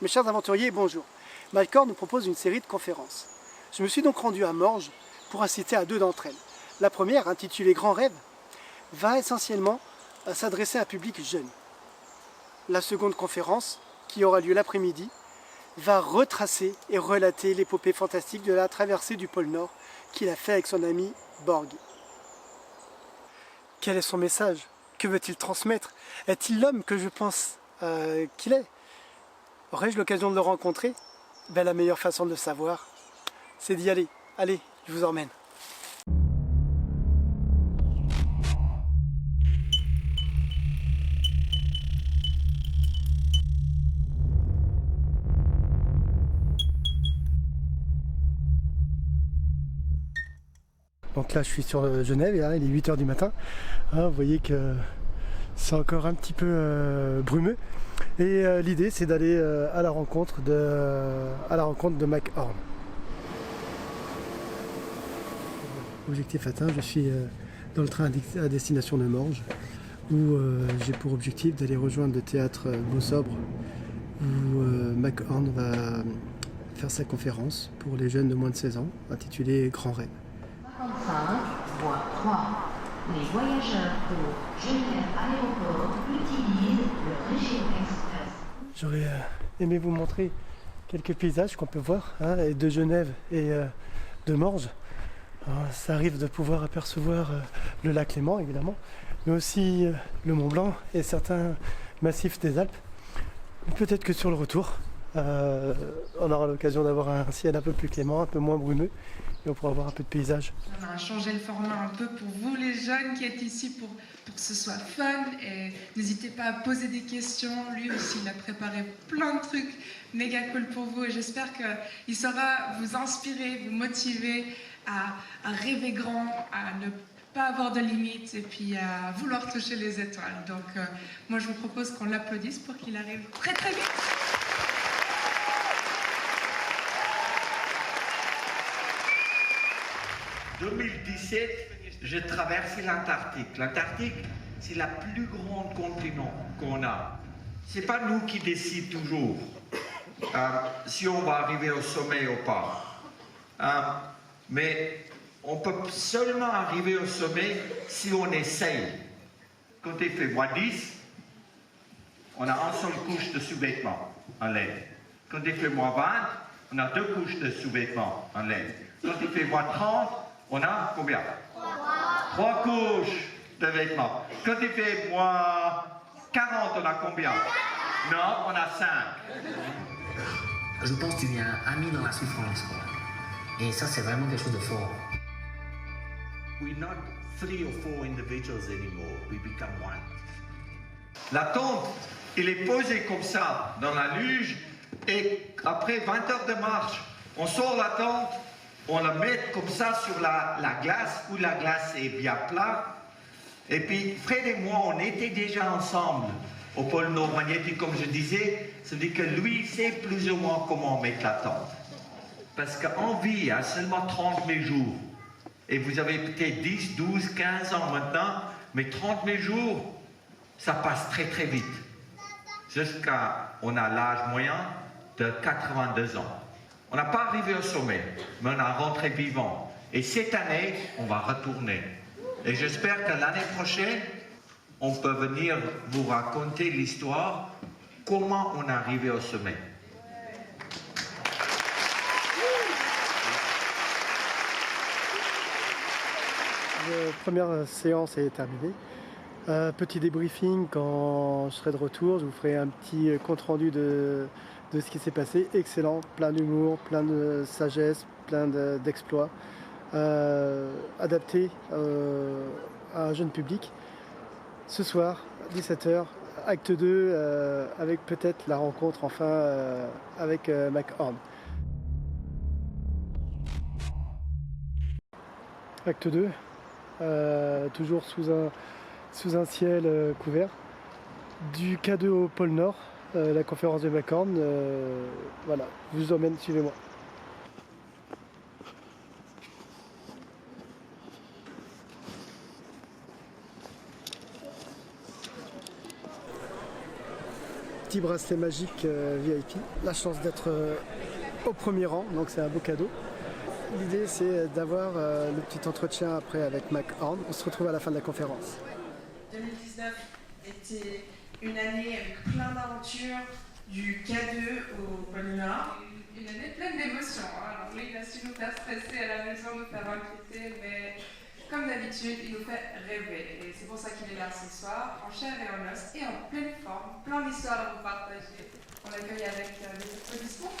Mes chers aventuriers, bonjour. McHorn nous propose une série de conférences. Je me suis donc rendu à Morges pour assister à deux d'entre elles. La première, intitulée Grands rêves, va essentiellement s'adresser à un public jeune. La seconde conférence, qui aura lieu l'après-midi, va retracer et relater l'épopée fantastique de la traversée du pôle Nord qu'il a fait avec son ami Borg. Quel est son message? Que veut-il transmettre? Est-il l'homme que je pense qu'il est? Aurais-je l'occasion de le rencontrer? La meilleure façon de le savoir, c'est d'y aller. Allez, je vous emmène. Donc là, je suis sur Genève, et là, il est 8 h du matin. Vous voyez que c'est encore un petit peu brumeux. Et l'idée, c'est d'aller à la rencontre de McHorn. Objectif atteint, je suis dans le train à destination de Morges, où j'ai pour objectif d'aller rejoindre le théâtre Beau Sobre, où McHorn va faire sa conférence pour les jeunes de moins de 16 ans, intitulée Grands rêves. 55, voie 3. Les voyageurs pour Genève Aéroport utilisent le régime express. J'aurais aimé vous montrer quelques paysages qu'on peut voir de Genève et de Morges. Alors, ça arrive de pouvoir apercevoir le lac Léman évidemment, mais aussi le Mont Blanc et certains massifs des Alpes. Peut-être que sur le retour, on aura l'occasion d'avoir un ciel un peu plus clément, un peu moins brumeux, et on pourra voir un peu de paysage. On a changé le format un peu pour vous les jeunes qui êtes ici pour que ce soit fun, et n'hésitez pas à poser des questions. Lui aussi il a préparé plein de trucs méga cool pour vous, et j'espère qu'il saura vous inspirer, vous motiver à rêver grand, à ne pas avoir de limites et puis à vouloir toucher les étoiles. Donc moi je vous propose qu'on l'applaudisse pour qu'il arrive très très vite. En 2017, j'ai traversé l'Antarctique. L'Antarctique, c'est le plus grand continent qu'on a. Ce n'est pas nous qui décidons toujours si on va arriver au sommet ou pas. Mais on peut seulement arriver au sommet si on essaye. Quand il fait -10, on a une seule couche de sous-vêtements en laine. Quand il fait -20, on a 2 couches de sous-vêtements en laine. Quand il fait -30, on a combien? 3 couches de vêtements. Quand il fait -40, on a combien? Non, on a 5. Je pense que tu deviens ami dans la souffrance, quoi. Et ça, c'est vraiment quelque chose de fort. We're not 3 or 4 individuals anymore, we become one. La tente, elle est posée comme ça dans la luge, et après 20 heures de marche, on sort la tente, on la met comme ça sur la glace, où la glace est bien plate. Et puis Fred et moi, on était déjà ensemble au pôle Nord magnétique, comme je disais. Ça veut dire que lui sait plus ou moins comment mettre la tente. Parce qu'en vie, à seulement 30 000 jours, et vous avez peut-être 10, 12, 15 ans maintenant, mais 30 000 jours, ça passe très très vite. Jusqu'à, on a l'âge moyen de 82 ans. On n'a pas arrivé au sommet, mais on a rentré vivant. Et cette année, on va retourner. Et j'espère que l'année prochaine, on peut venir vous raconter l'histoire, comment on est arrivé au sommet. La première séance est terminée. Petit débriefing quand je serai de retour. Je vous ferai un petit compte-rendu de ce qui s'est passé. Excellent, plein d'humour, plein de sagesse, plein d'exploits. Adapté à un jeune public. Ce soir, 17 h, acte 2, avec peut-être la rencontre enfin avec McHorn. Acte 2, toujours sous un ciel couvert. Du K2 au pôle Nord, la conférence de McHorn. Voilà, je vous emmène, suivez-moi. petit bracelet magique VIP. La chance d'être au premier rang, donc c'est un beau cadeau. L'idée c'est d'avoir le petit entretien après avec Mike Horn. On se retrouve à la fin de la conférence. 2019 était une année avec plein d'aventures, du K2 au pôle Nord. Une année pleine d'émotions. Alors lui, il a su nous faire stresser à la maison, nous faire inquiéter, mais comme d'habitude, il nous fait rêver. Et c'est pour ça qu'il est là ce soir, en chair et en os, et en pleine forme, plein d'histoires à vous partager. On l'accueille avec des applaudissements.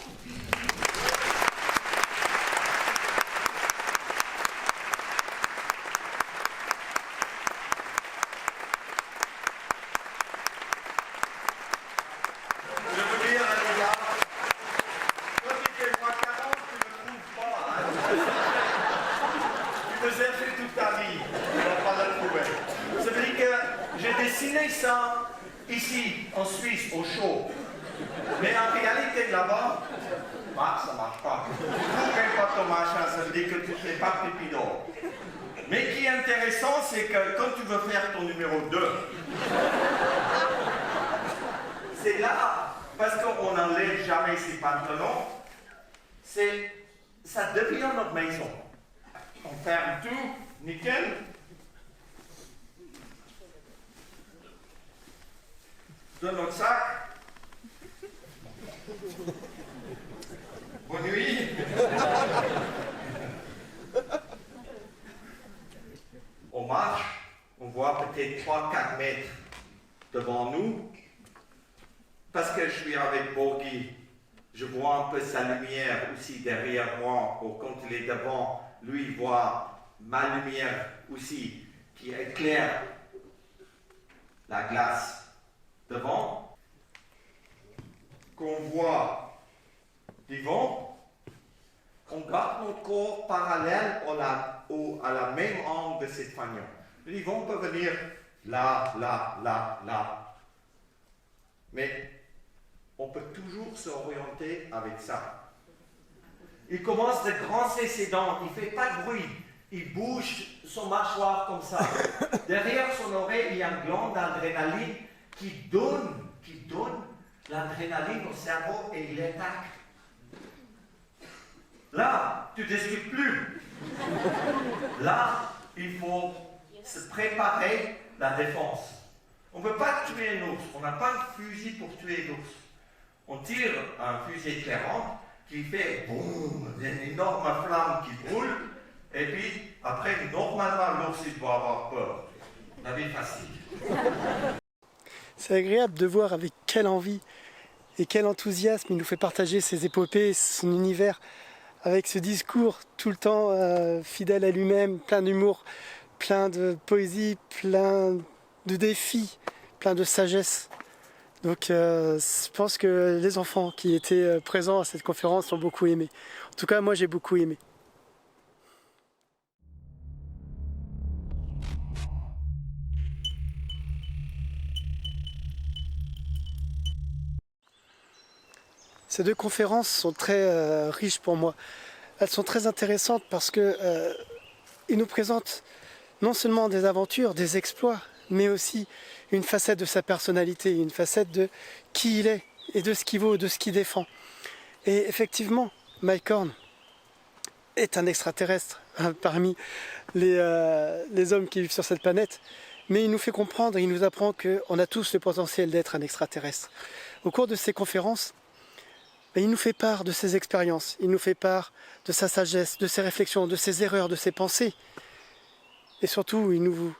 Ça ici en Suisse au chaud, mais en réalité là-bas ça marche pas. Tu ne pas ton machin, ça veut dire que tu ne fais pas pipi d'or. Mais ce qui est intéressant, c'est que quand tu veux faire ton numéro 2, c'est là, parce qu'on n'enlève jamais ses pantalons, ça devient notre maison. On ferme tout, nickel. Dans notre sac. Bonne nuit. On marche, on voit peut-être 3-4 mètres devant nous. Parce que je suis avec Borghi, je vois un peu sa lumière aussi derrière moi, ou quand il est devant, lui voit ma lumière aussi qui éclaire la glace devant, qu'on voit du vent, on garde notre corps parallèle à la même angle de cette fanion. Le vent peut venir là, là, là, là. Mais on peut toujours s'orienter avec ça. Il commence de grincer ses dents, il ne fait pas de bruit, il bouge son mâchoire comme ça. Derrière son oreille, il y a une glande d'adrénaline qui donne l'adrénaline au cerveau et il attaque. Là, tu ne discutes plus. Là, il faut se préparer la défense. On ne peut pas tuer un ours, on n'a pas un fusil pour tuer l'ours. On tire un fusil éclairant qui fait boum, une énorme flamme qui brûle, et puis après, normalement, l'ours il doit avoir peur. La vie facile. C'est agréable de voir avec quelle envie et quel enthousiasme il nous fait partager ses épopées, son univers, avec ce discours tout le temps fidèle à lui-même, plein d'humour, plein de poésie, plein de défis, plein de sagesse. Donc je pense que les enfants qui étaient présents à cette conférence ont beaucoup aimé. En tout cas, moi j'ai beaucoup aimé. Ces deux conférences sont très riches pour moi. Elles sont très intéressantes parce qu'ils nous présentent non seulement des aventures, des exploits, mais aussi une facette de sa personnalité, une facette de qui il est et de ce qu'il vaut, de ce qu'il défend. Et effectivement, Mike Horn est un extraterrestre parmi les hommes qui vivent sur cette planète, mais il nous fait comprendre, il nous apprend qu'on a tous le potentiel d'être un extraterrestre. Au cours de ces conférences, il nous fait part de ses expériences, il nous fait part de sa sagesse, de ses réflexions, de ses erreurs, de ses pensées. Et surtout, il nous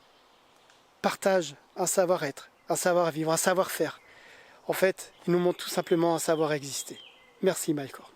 partage un savoir-être, un savoir-vivre, un savoir-faire. En fait, il nous montre tout simplement un savoir exister. Merci Mike Horn.